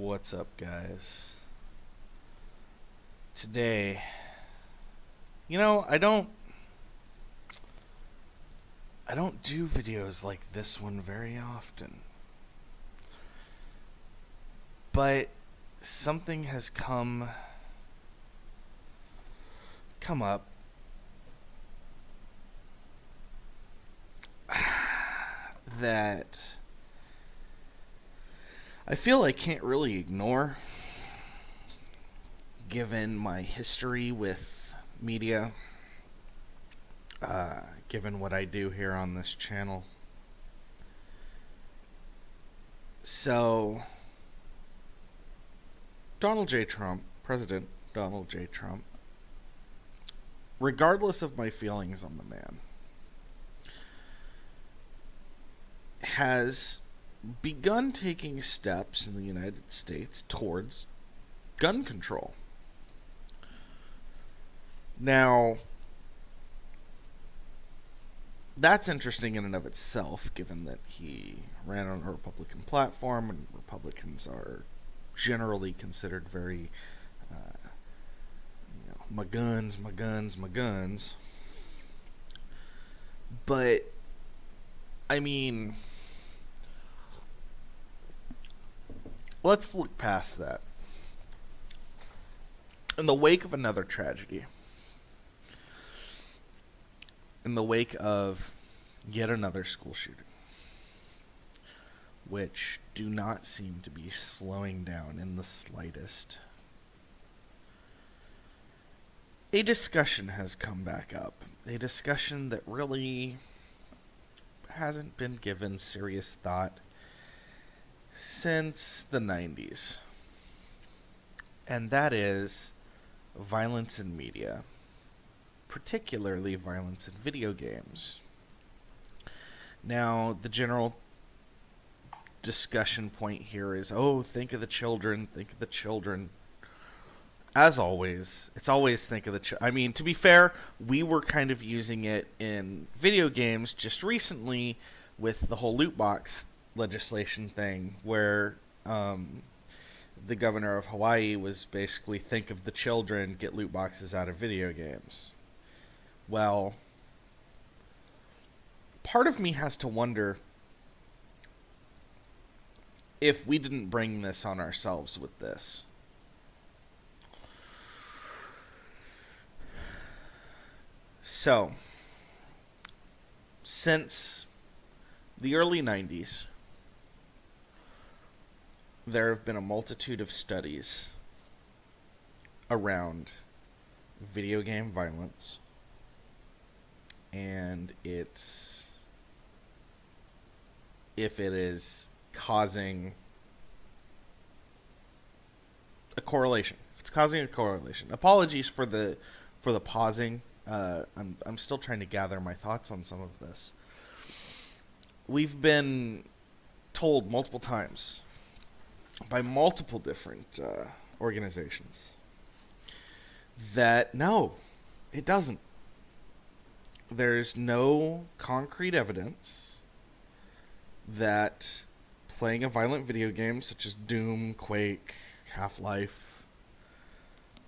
What's up, guys? Today, I don't do videos like this one very often. But something has come up that I feel I can't really ignore given my history with media, given what I do here on this channel. So, Donald J. Trump, President Donald J. Trump, regardless of my feelings on the man, has begun taking steps in the United States towards gun control. Now, that's interesting in and of itself, given that he ran on a Republican platform, and Republicans are generally considered very, my guns, my guns, my guns. But, I mean, let's look past that. In the wake of another tragedy, in the wake of yet another school shooting, which do not seem to be slowing down in the slightest, a discussion has come back up. A discussion that really hasn't been given serious thought since the 90s. And that is violence in media, particularly violence in video games. Now, the general discussion point here is, think of the children, think of the children. As always, it's always think of the children. I mean, to be fair, we were kind of using it in video games just recently with the whole loot box legislation thing, where the governor of Hawaii was basically, think of the children, get loot boxes out of video games. Well, part of me has to wonder if we didn't bring this on ourselves with this. So, since the early 90s, there have been a multitude of studies around video game violence and if it is causing a correlation. If it's causing a correlation. Apologies for the pausing. I'm still trying to gather my thoughts on some of this. We've been told multiple times by multiple different organizations that no, it doesn't. There's no concrete evidence that playing a violent video game such as Doom, Quake, Half-Life,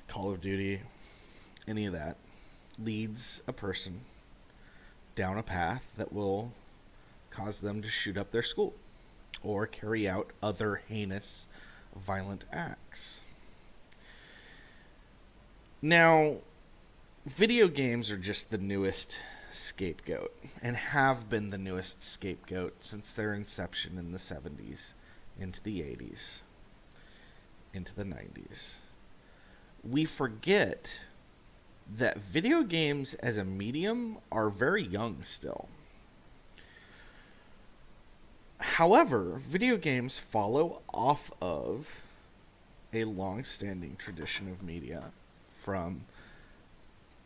Call of Duty, any of that, leads a person down a path that will cause them to shoot up their school or carry out other heinous, violent acts. Now, video games are just the newest scapegoat, and have been the newest scapegoat since their inception in the 70s, into the 80s, into the 90s. We forget that video games as a medium are very young still. However, video games follow off of a long-standing tradition of media, from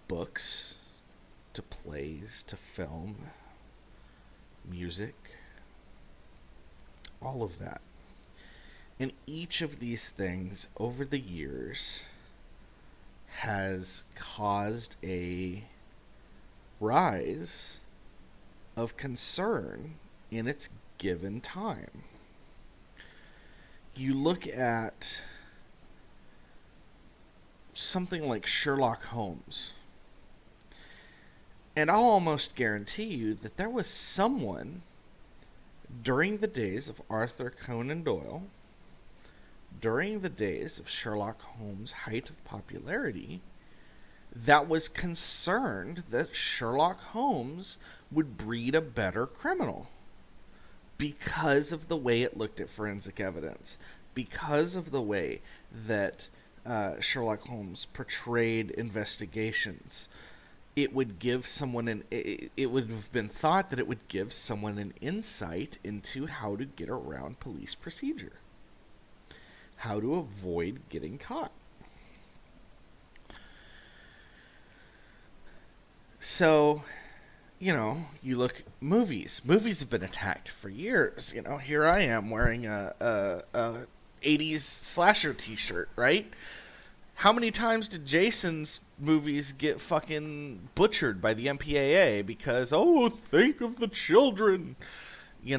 books to plays to film, music, all of that. And each of these things over the years has caused a rise of concern in its given time. you look at something like Sherlock Holmes, and I'll almost guarantee you that there was someone during the days of Arthur Conan Doyle, during the days of Sherlock Holmes' height of popularity, that was concerned that Sherlock Holmes would breed a better criminal because of the way it looked at forensic evidence, because of the way that Sherlock Holmes portrayed investigations. It would give someone it would have been thought that it would give someone an insight into how to get around police procedure, how to avoid getting caught. So, you look movies. Movies have been attacked for years. Here I am wearing a 80s slasher T-shirt, right? How many times did Jason's movies get fucking butchered by the MPAA because, think of the children? There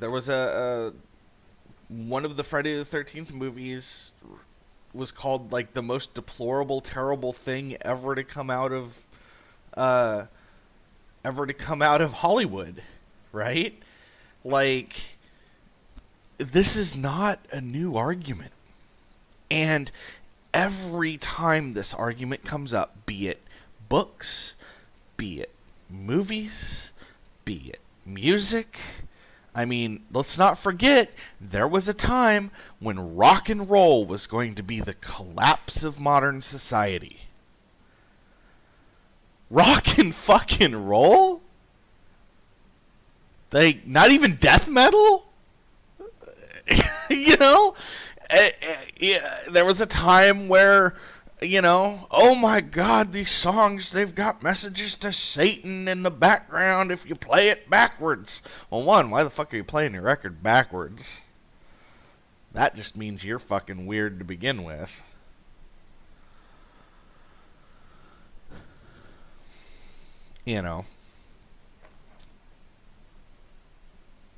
was one of the Friday the 13th movies was called like the most deplorable, terrible thing ever to come out of Hollywood, right? Like, this is not a new argument. And every time this argument comes up, be it books, be it movies, be it music, I mean, let's not forget, there was a time when rock and roll was going to be the collapse of modern society. Rock and fucking roll? Not even death metal? There was a time where, oh my God, these songs, they've got messages to Satan in the background if you play it backwards. Well, one, why the fuck are you playing your record backwards? That just means you're fucking weird to begin with.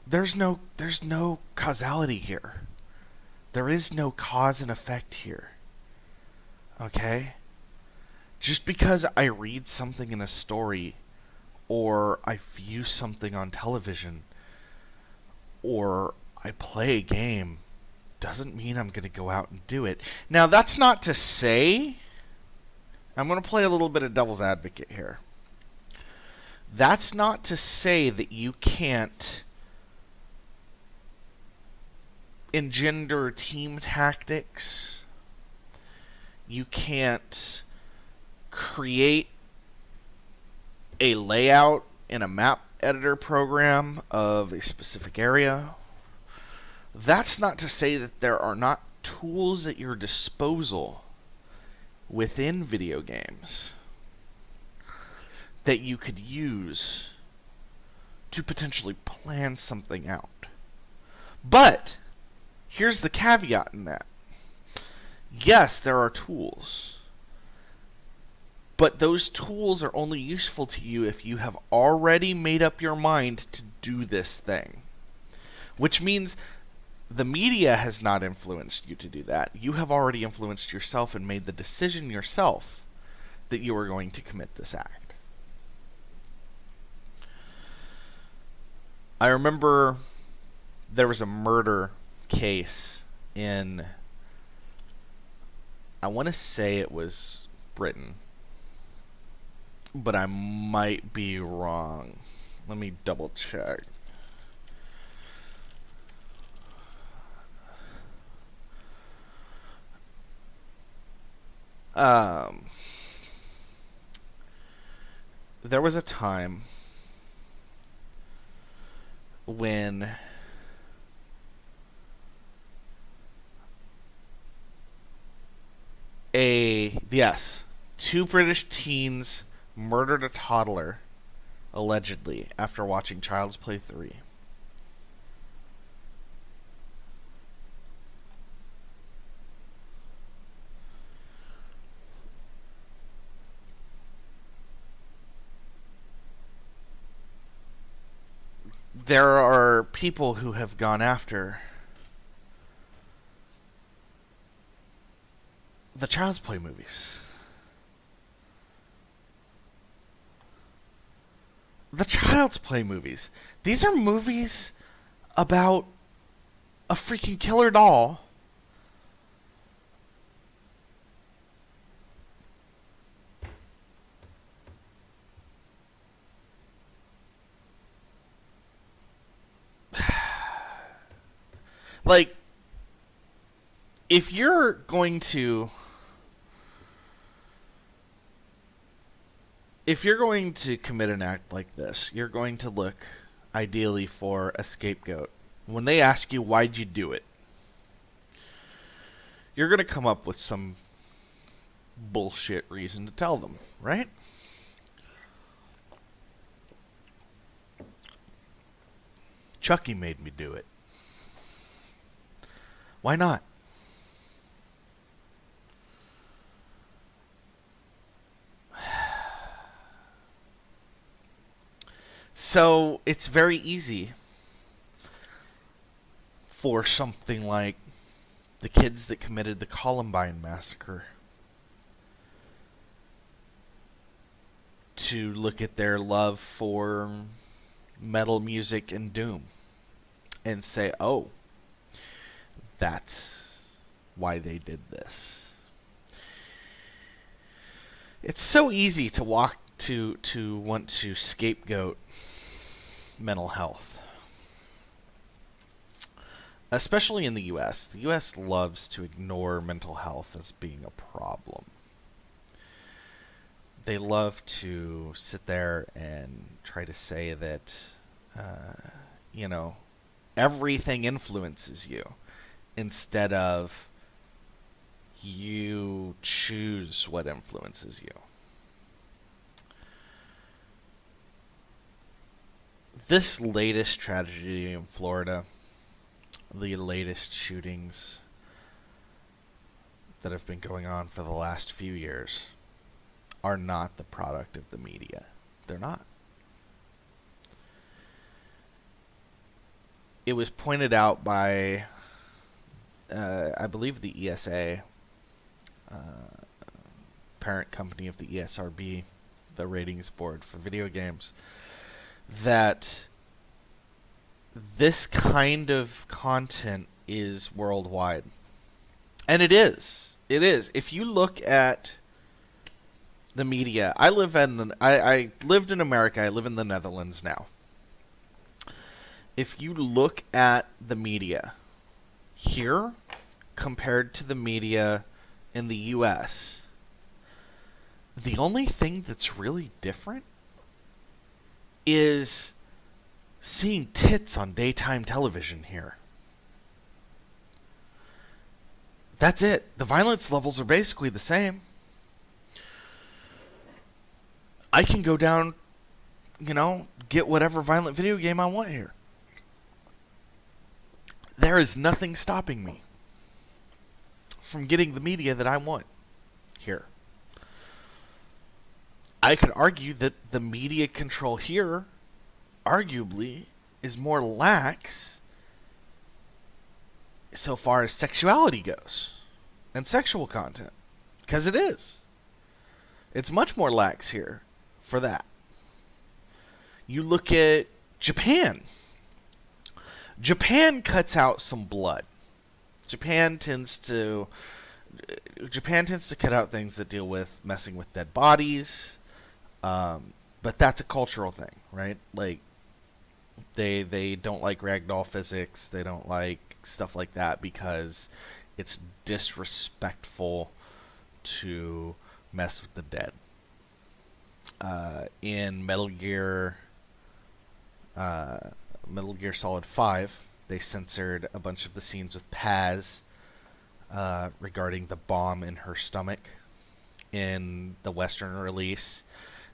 There's no causality here. There is no cause and effect here. Okay? Just because I read something in a story, or I view something on television, or I play a game, doesn't mean I'm going to go out and do it. Now, that's not to say... I'm going to play a little bit of devil's advocate here. That's not to say that you can't engender team tactics. You can't create a layout in a map editor program of a specific area. That's not to say that there are not tools at your disposal within video games that you could use to potentially plan something out. But here's the caveat in that. Yes, there are tools. But those tools are only useful to you if you have already made up your mind to do this thing. Which means the media has not influenced you to do that. You have already influenced yourself and made the decision yourself that you are going to commit this act. I remember there was a murder case in, I want to say it was Britain, but I might be wrong. Let me double check. There was a time when two British teens murdered a toddler, allegedly, after watching Child's Play 3. There are people who have gone after The Child's Play movies. The Child's Play movies. These are movies about a freaking killer doll like if you're going to commit an act like this, you're going to look ideally for a scapegoat. When they ask you why'd you do it, you're going to come up with some bullshit reason to tell them, right? Chucky made me do it. Why not? So it's very easy for something like the kids that committed the Columbine massacre to look at their love for metal music and doom and say, oh, that's why they did this. It's so easy to want to scapegoat mental health, especially in the US. The US loves to ignore mental health as being a problem. They love to sit there and try to say that, everything influences you, instead of you choose what influences you. This latest tragedy in Florida, the latest shootings that have been going on for the last few years, are not the product of the media. They're not. It was pointed out by, I believe, the ESA, parent company of the ESRB, the ratings board for video games, that this kind of content is worldwide. And it is. It is. If you look at the media, I lived in America. I live in the Netherlands now. If you look at the media here compared to the media in the US, the only thing that's really different is seeing tits on daytime television here. That's it. The violence levels are basically the same. I can go down, get whatever violent video game I want here. There is nothing stopping me from getting the media that I want here. I could argue that the media control here, arguably, is more lax so far as sexuality goes and sexual content. Because it is. It's much more lax here for that. You look at Japan. Japan cuts out some blood. Japan tends to cut out things that deal with messing with dead bodies. But that's a cultural thing, right? Like, they don't like ragdoll physics. They don't like stuff like that because it's disrespectful to mess with the dead. In Metal Gear Solid 5, they censored a bunch of the scenes with Paz regarding the bomb in her stomach. In the Western release,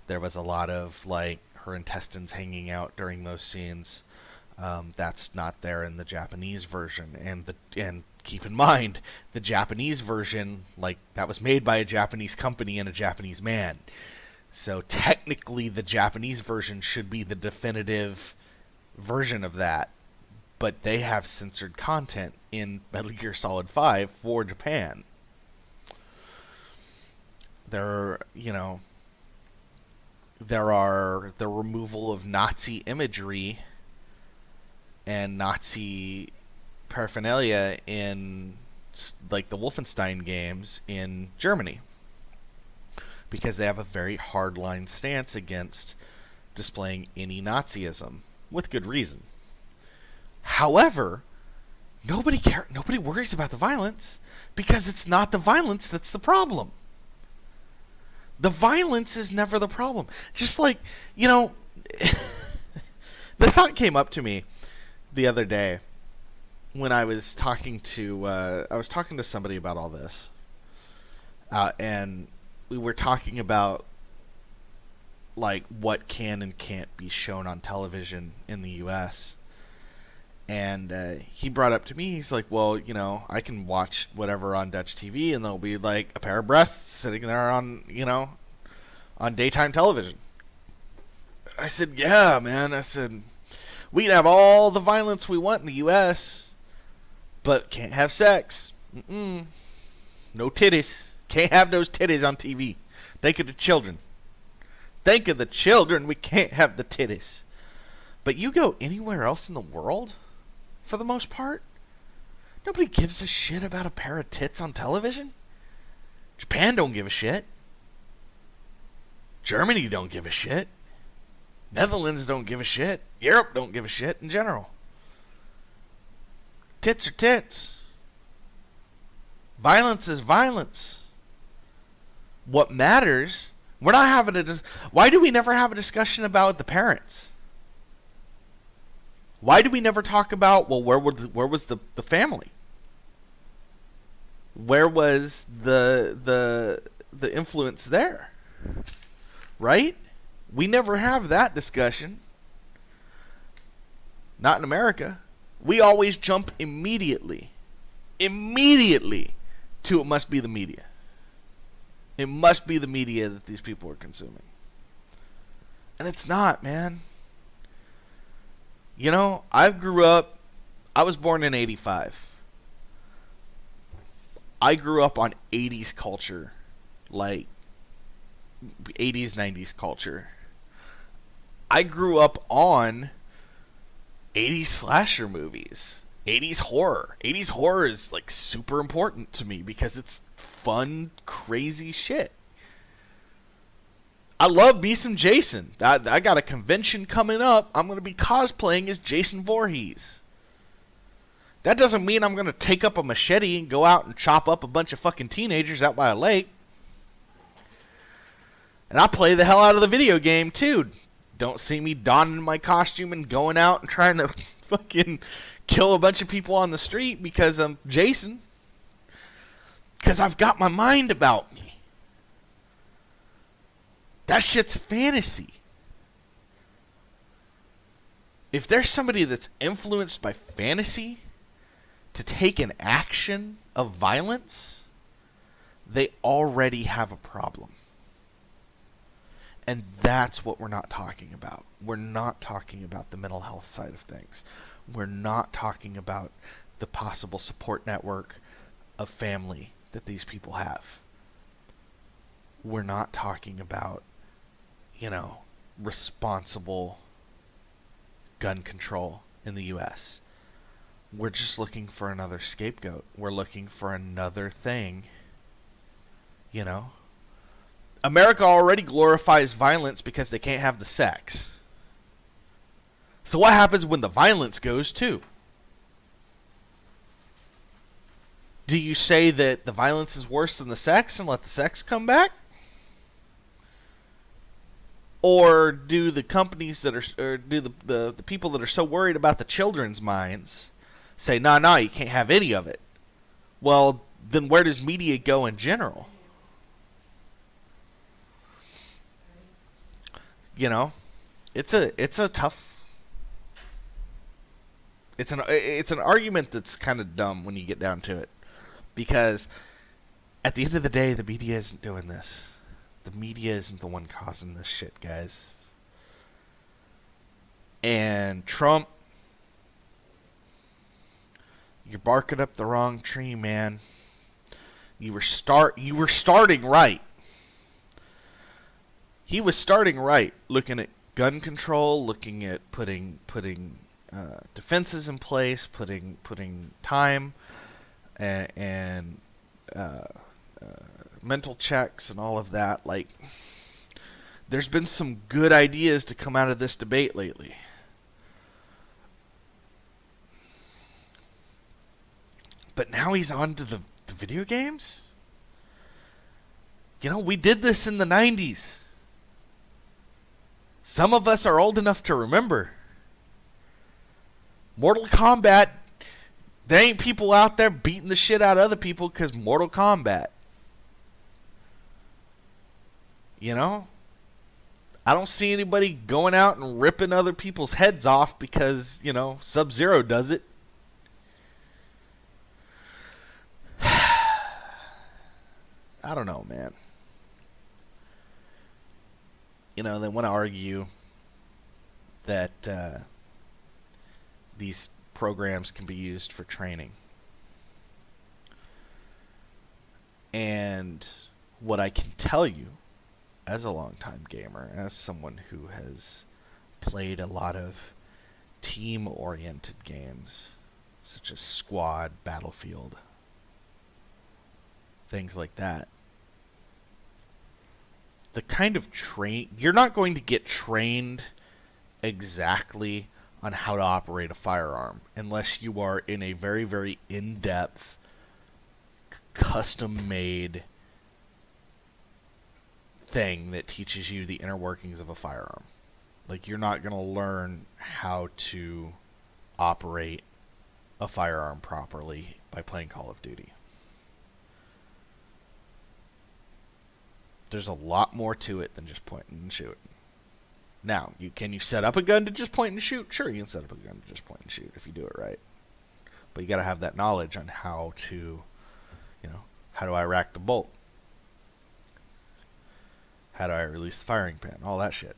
there was a lot of her intestines hanging out during those scenes. That's not there in the Japanese version, and keep in mind, the Japanese version, that was made by a Japanese company and a Japanese man. So technically, the Japanese version should be the definitive version of that, but they have censored content in Metal Gear Solid 5 for Japan. There, there are the removal of Nazi imagery and Nazi paraphernalia in like the Wolfenstein games in Germany, because they have a very hardline stance against displaying any Nazism, with good reason. However, nobody worries about the violence, because it's not the violence that's the problem. The violence is never the problem. Just like, the thought came up to me the other day when I was talking to somebody about all this, and we were talking about like what can and can't be shown on television in the U.S. And he brought up to me, he's like, well, I can watch whatever on Dutch TV, and there'll be like a pair of breasts sitting there on daytime television. I said, yeah, man. I said, we can have all the violence we want in the U.S., but can't have sex. No titties. Can't have those titties on TV. Think of the children. Think of the children. We can't have the titties. But you go anywhere else in the world, for the most part, nobody gives a shit about a pair of tits on television. Japan don't give a shit. Germany don't give a shit. Netherlands don't give a shit. Europe don't give a shit in general. Tits are tits. Violence is violence. What matters, we're not having why do we never have a discussion about the parents? Why do we never talk about, well, where was the family? Where was the influence there? Right? We never have that discussion. Not in America. We always jump immediately to it must be the media. It must be the media that these people are consuming. And it's not, man. I was born in 85. I grew up on 80s culture, like 80s, 90s culture. I grew up on 80s slasher movies, 80s horror. 80s horror is like super important to me because it's fun, crazy shit. I love me some Jason. I got a convention coming up. I'm going to be cosplaying as Jason Voorhees. That doesn't mean I'm going to take up a machete and go out and chop up a bunch of fucking teenagers out by a lake. And I play the hell out of the video game, too. Don't see me donning my costume and going out and trying to fucking kill a bunch of people on the street because I'm Jason. Because I've got my mind about me. That shit's fantasy. If there's somebody that's influenced by fantasy to take an action of violence, they already have a problem. And that's what we're not talking about. We're not talking about the mental health side of things. We're not talking about the possible support network of family that these people have. We're not talking about, responsible gun control in the U.S. We're just looking for another scapegoat. We're looking for another thing, America already glorifies violence because they can't have the sex. So what happens when the violence goes too? Do you say that the violence is worse than the sex and let the sex come back? Or do the companies that are, or do the people that are so worried about the children's minds say, no, you can't have any of it? Well, then where does media go in general? It's a tough. It's an argument that's kind of dumb when you get down to it, because at the end of the day, the media isn't doing this. The media isn't the one causing this shit, guys. And Trump, you're barking up the wrong tree, man. You were starting right. he was starting right, looking at gun control, looking at putting defenses in place, putting time and mental checks and all of that. Like, there's been some good ideas to come out of this debate lately. But now he's on to the video games? You know, we did this in the 90s. Some of us are old enough to remember. Mortal Kombat, there ain't people out there beating the shit out of other people because Mortal Kombat. You know? I don't see anybody going out and ripping other people's heads off because, you know, Sub-Zero does it. I don't know, man. You know, they want to argue that these programs can be used for training. And what I can tell you, as a longtime gamer, as someone who has played a lot of team-oriented games, such as Squad, Battlefield, things like that, the kind of you're not going to get trained exactly on how to operate a firearm unless you are in a very, very in-depth, custom-made thing that teaches you the inner workings of a firearm. Like, you're not going to learn how to operate a firearm properly by playing Call of Duty. There's a lot more to it than just pointing and shooting. Now, can you set up a gun to just point and shoot? Sure, you can set up a gun to just point and shoot if you do it right. But you got to have that knowledge on how to, you know, how do I rack the bolt? How do I release the firing pin? All that shit.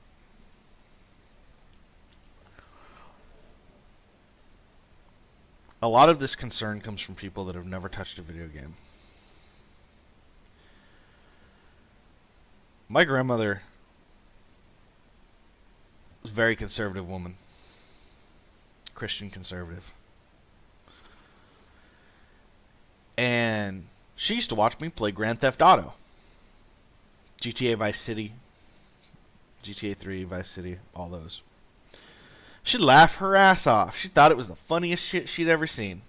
A lot of this concern comes from people that have never touched a video game. My grandmother was a very conservative woman. Christian conservative. And she used to watch me play Grand Theft Auto. GTA Vice City. GTA 3, Vice City, all those. She'd laugh her ass off. She thought it was the funniest shit she'd ever seen.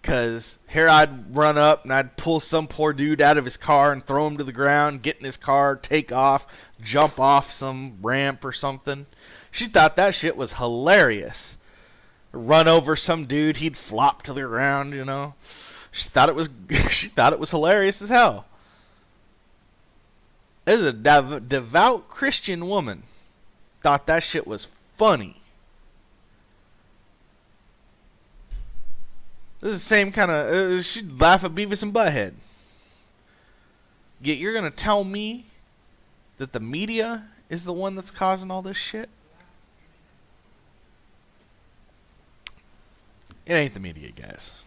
Because here I'd run up and I'd pull some poor dude out of his car and throw him to the ground, get in his car, take off, jump off some ramp or something. She thought that shit was hilarious. Run over some dude, he'd flop to the ground, you know. She thought it was hilarious as hell. This is a devout Christian woman. Thought that shit was funny. This is the same kind of... she'd laugh at Beavis and Butthead. Yet you're going to tell me that the media is the one that's causing all this shit? It ain't the media, guys.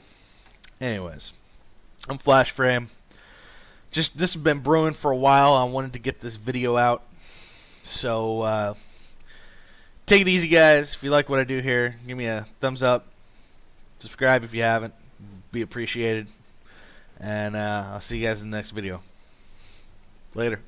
Anyways, I'm Flash Frame. This has been brewing for a while. I wanted to get this video out. So, take it easy, guys. If you like what I do here, give me a thumbs up. Subscribe if you haven't. Be appreciated. And I'll see you guys in the next video. Later.